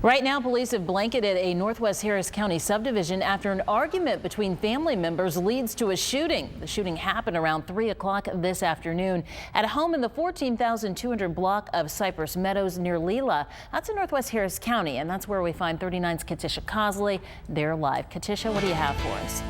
Right now, police have blanketed a Northwest Harris County subdivision after an argument between family members leads to a shooting. The shooting happened around 3 o'clock this afternoon at a home in the 14,200 block of Cypress Meadows near Leela. That's in Northwest Harris County, and that's where we find 39's Katisha Cosley. They're live. Katisha, what do you have for us?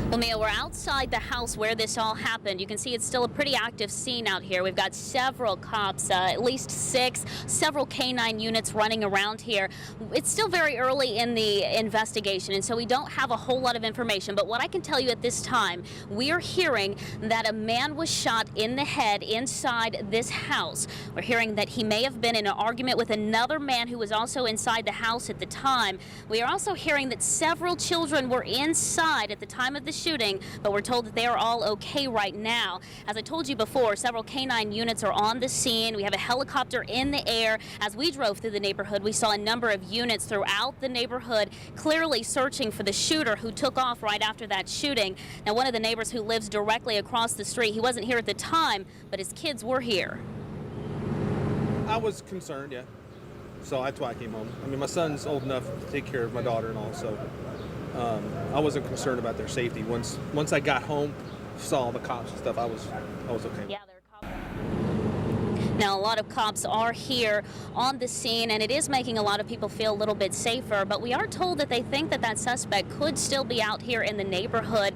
Well, Mia, we're outside the house where this all happened. You can see it's still a pretty active scene out here. We've got several cops, at least 6, several K-9 units running around here. It's still very early in the investigation, and so we don't have a whole lot of information. But what I can tell you at this time, we are hearing that a man was shot in the head inside this house. We're hearing that he may have been in an argument with another man who was also inside the house at the time. We are also hearing that several children were inside at the time of the shooting, but we're told that they are all okay right now. As I told you before, several K-9 units are on the scene. We have a helicopter in the air. As we drove through the neighborhood, we saw a number of units throughout the neighborhood clearly searching for the shooter who took off right after that shooting. Now, one of the neighbors who lives directly across the street, he wasn't here at the time, but his kids were here. I was concerned, yeah. So that's why I came home. I mean, my son's old enough to take care of my daughter and all, so I wasn't concerned about their safety. Once I got home, saw all the cops and stuff, I was okay. Yeah, there are cops. Now, a lot of cops are here on the scene, and it is making a lot of people feel a little bit safer, but we are told that they think that that suspect could still be out here in the neighborhood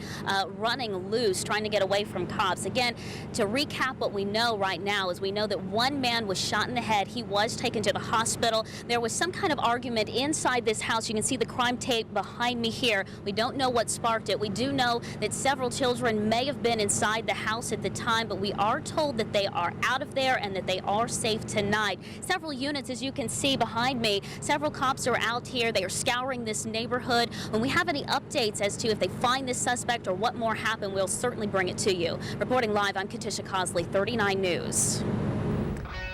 running loose, trying to get away from cops. Again, to recap what we know right now is we know that one man was shot in the head. He was taken to the hospital. There was some kind of argument inside this house. You can see the crime tape behind me here. We don't know what sparked it. We do know that several children may have been inside the house at the time, but we are told that they are out of there and that they are safe tonight. Several units, as you can see behind me, several cops are out here. They are scouring this neighborhood. When we have any updates as to if they find this suspect or what more happened, we'll certainly bring it to you. Reporting live, I'm Katisha Cosley, 39 News.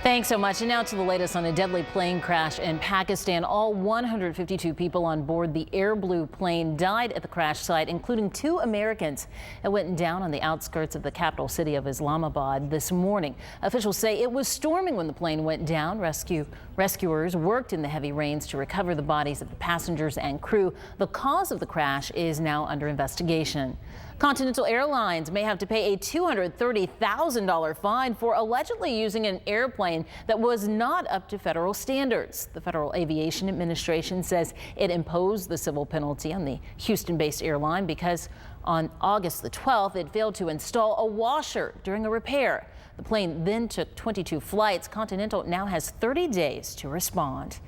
Thanks so much. And now to the latest on a deadly plane crash in Pakistan. All 152 people on board the Air Blue plane died at the crash site, including 2 Americans. It went down on the outskirts of the capital city of Islamabad this morning. Officials say it was storming when the plane went down. Rescuers worked in the heavy rains to recover the bodies of the passengers and crew. The cause of the crash is now under investigation. Continental Airlines may have to pay a $230,000 fine for allegedly using an airplane that was not up to federal standards. The Federal Aviation Administration says it imposed the civil penalty on the Houston-based airline because on August the 12th, it failed to install a washer during a repair. The plane then took 22 flights. Continental now has 30 days to respond.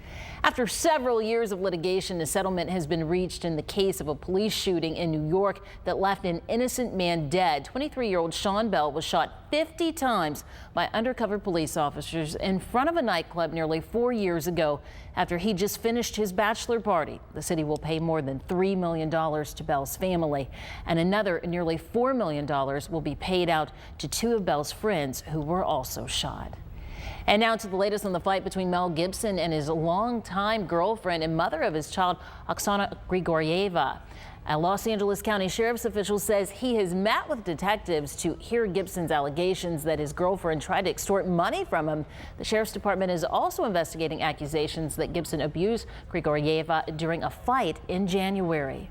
After several years of litigation, a settlement has been reached in the case of a police shooting in New York that left an innocent man dead. 23-year-old Sean Bell was shot 50 times by undercover police officers in front of a nightclub nearly 4 years ago after he just finished his bachelor party. The city will pay more than $3 million to Bell's family, and another nearly $4 million will be paid out to 2 of Bell's friends who were also shot. And now to the latest on the fight between Mel Gibson and his longtime girlfriend and mother of his child, Oksana Grigorieva. A Los Angeles County Sheriff's official says he has met with detectives to hear Gibson's allegations that his girlfriend tried to extort money from him. The Sheriff's Department is also investigating accusations that Gibson abused Grigorieva during a fight in January.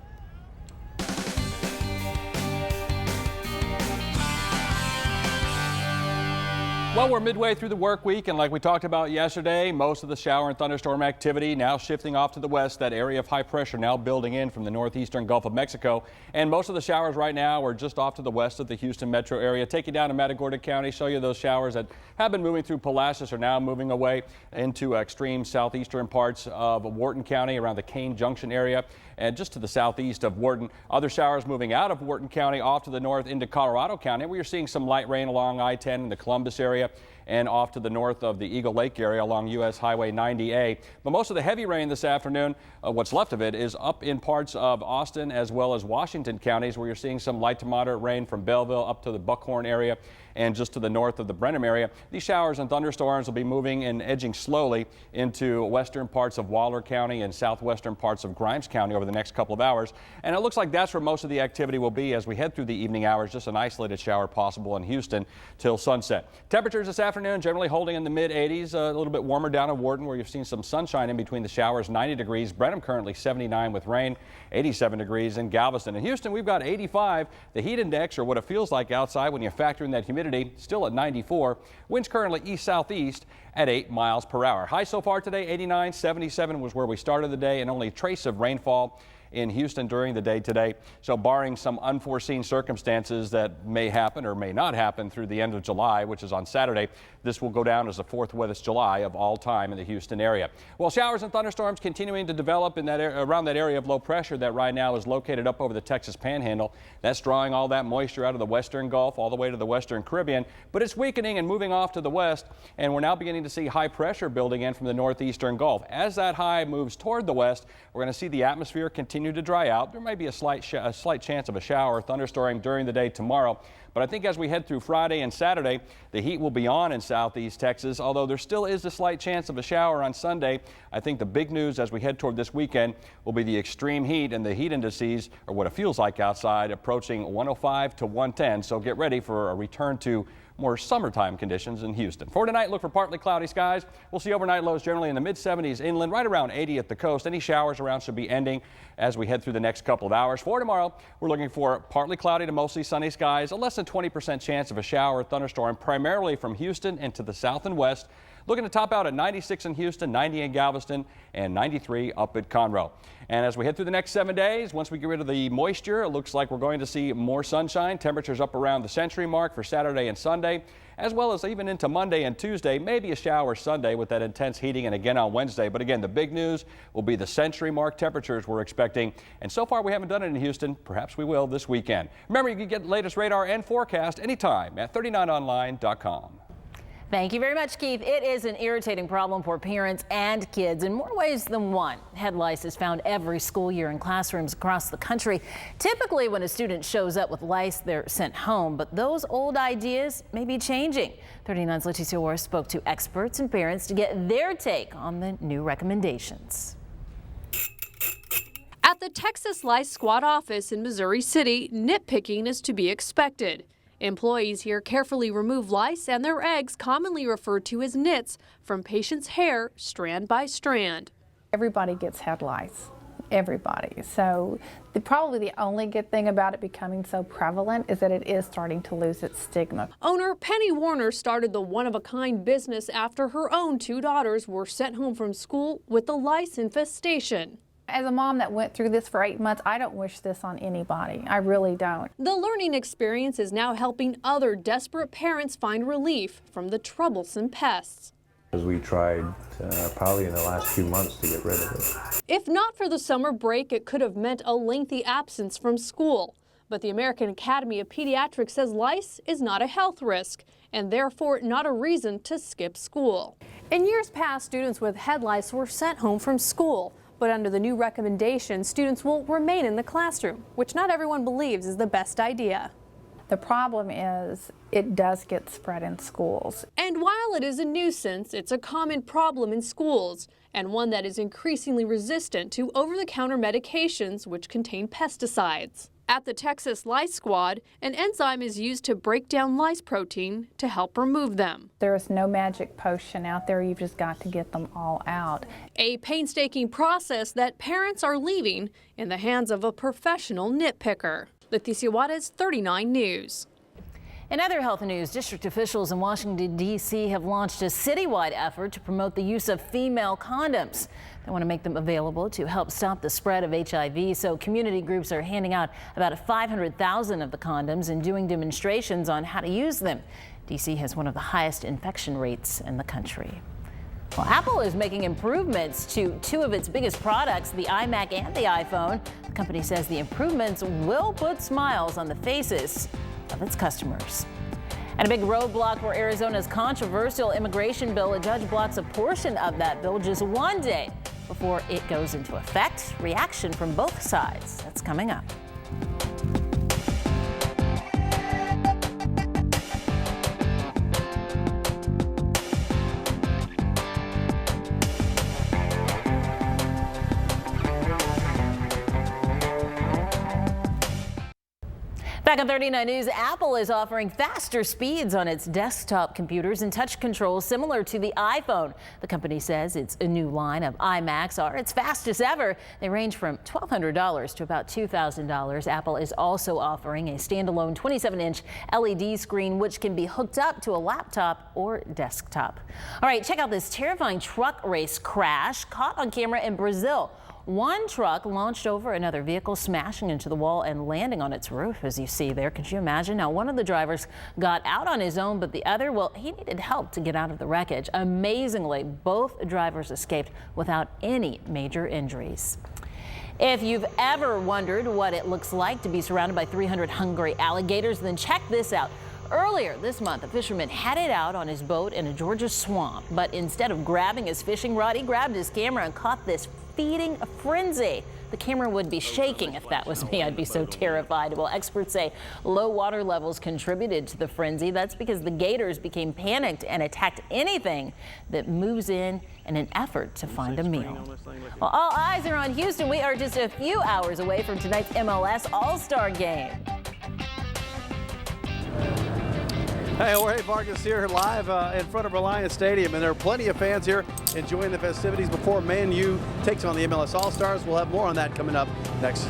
Well, we're midway through the work week, and like we talked about yesterday, most of the shower and thunderstorm activity now shifting off to the west. That area of high pressure now building in from the northeastern Gulf of Mexico. And most of the showers right now are just off to the west of the Houston metro area. Take you down to Matagorda County, show you those showers that have been moving through Palacios are now moving away into extreme southeastern parts of Wharton County around the Kane Junction area and just to the southeast of Wharton. Other showers moving out of Wharton County off to the north into Colorado County, where you're seeing some light rain along I-10 in the Columbus area and off to the north of the Eagle Lake area along U.S. Highway 90A. But most of the heavy rain this afternoon, what's left of it, is up in parts of Austin as well as Washington counties, where you're seeing some light to moderate rain from Belleville up to the Buckhorn area and just to the north of the Brenham area. These showers and thunderstorms will be moving and edging slowly into western parts of Waller County and southwestern parts of Grimes County over the next couple of hours. And it looks like that's where most of the activity will be as we head through the evening hours. Just an isolated shower possible in Houston till sunset. Temperatures this afternoon afternoon, generally holding in the mid-80s, a little bit warmer down in Wharton where you've seen some sunshine in between the showers, 90 degrees. Brenham currently 79 with rain, 87 degrees in Galveston. In Houston, we've got 85. The heat index, or what it feels like outside when you factor in that humidity, still at 94. Winds currently east-southeast at 8 miles per hour. High so far today, 89. 77 was where we started the day, and only a trace of rainfall in Houston during the day today. So barring some unforeseen circumstances that may happen or may not happen through the end of July, which is on Saturday, this will go down as the 4th wettest July of all time in the Houston area. Well, showers and thunderstorms continuing to develop in that around that area of low pressure that right now is located up over the Texas Panhandle. That's drawing all that moisture out of the western Gulf all the way to the western Caribbean, but it's weakening and moving off to the west, and we're now beginning to see high pressure building in from the northeastern Gulf. As that high moves toward the west, we're going to see the atmosphere continue to dry out. There may be a slight chance of a shower or thunderstorm during the day tomorrow. But I think as we head through Friday and Saturday, the heat will be on in southeast Texas, although there still is a slight chance of a shower on Sunday. I think the big news as we head toward this weekend will be the extreme heat, and the heat indices, or what it feels like outside, approaching 105 to 110. So get ready for a return to more summertime conditions in Houston. For tonight, look for partly cloudy skies. We'll see overnight lows generally in the mid-70s inland, right around 80 at the coast. Any showers around should be ending as we head through the next couple of hours. For tomorrow, we're looking for partly cloudy to mostly sunny skies, a less than 20% chance of a shower or thunderstorm, primarily from Houston and to the south and west. Looking to top out at 96 in Houston, 90 in Galveston, and 93 up at Conroe. And as we head through the next 7 days, once we get rid of the moisture, it looks like we're going to see more sunshine. Temperatures up around the century mark for Saturday and Sunday, as well as even into Monday and Tuesday. Maybe a shower Sunday with that intense heating, and again on Wednesday. But again, the big news will be the century mark temperatures we're expecting. And so far, we haven't done it in Houston. Perhaps we will this weekend. Remember, you can get the latest radar and forecast anytime at 39online.com. Thank you very much, Keith. It is an irritating problem for parents and kids in more ways than one. Head lice is found every school year in classrooms across the country. Typically, when a student shows up with lice, they're sent home, but those old ideas may be changing. 39's Leticia Orr spoke to experts and parents to get their take on the new recommendations. At the Texas Lice Squad office in Missouri City, nitpicking is to be expected. Employees here carefully remove lice and their eggs, commonly referred to as nits, from patients' hair strand by strand. Everybody gets head lice, everybody. So probably the only good thing about it becoming so prevalent is that it is starting to lose its stigma. Owner Penny Warner started the one-of-a-kind business after her own 2 daughters were sent home from school with a lice infestation. As a mom that went through this for 8 months, I don't wish this on anybody. I really don't. The learning experience is now helping other desperate parents find relief from the troublesome pests. We tried probably in the last few months to get rid of it. If not for the summer break, it could have meant a lengthy absence from school. But the American Academy of Pediatrics says lice is not a health risk and therefore not a reason to skip school. In years past, students with head lice were sent home from school. But under the new recommendation, students will remain in the classroom, which not everyone believes is the best idea. The problem is it does get spread in schools. And while it is a nuisance, it's a common problem in schools, and one that is increasingly resistant to over-the-counter medications which contain pesticides. At the Texas Lice Squad, an enzyme is used to break down lice protein to help remove them. There is no magic potion out there. You've just got to get them all out. A painstaking process that parents are leaving in the hands of a professional nitpicker. Leticia Juarez, 39 News. In other health news, district officials in Washington, D.C. have launched a citywide effort to promote the use of female condoms. They want to make them available to help stop the spread of HIV, so community groups are handing out about 500,000 of the condoms and doing demonstrations on how to use them. D.C. has one of the highest infection rates in the country. Well, Apple is making improvements to 2 of its biggest products, the iMac and the iPhone. The company says the improvements will put smiles on the faces of its customers. And a big roadblock for Arizona's controversial immigration bill. A judge blocks a portion of that bill just 1 day before it goes into effect. Reaction from both sides. That's coming up. Back Back on 39 News, Apple is offering faster speeds on its desktop computers and touch controls similar to the iPhone. The company says its a new line of iMacs are its fastest ever. They range from $1,200 to about $2,000. Apple is also offering a standalone 27-inch LED screen, which can be hooked up to a laptop or desktop. All right, check out this terrifying truck race crash caught on camera in Brazil. One truck launched over another vehicle, smashing into the wall and landing on its roof, as you see there. Could you imagine? Now, one of the drivers got out on his own, but the other, well, he needed help to get out of the wreckage. Amazingly, both drivers escaped without any major injuries. If you've ever wondered what it looks like to be surrounded by 300 hungry alligators, then check this out. Earlier this month, a fisherman headed out on his boat in a Georgia swamp, but instead of grabbing his fishing rod, he grabbed his camera and caught this feeding frenzy. The camera would be shaking if that was me. I'd be so terrified. Well, experts say low water levels contributed to the frenzy. That's because the gators became panicked and attacked anything that moves in an effort to find a meal. Well, all eyes are on Houston. We are just a few hours away from tonight's MLS All-Star game. Hey, Jorge Vargas here live in front of Reliance Stadium, and there are plenty of fans here enjoying the festivities before Man U takes on the MLS All-Stars. We'll have more on that coming up next.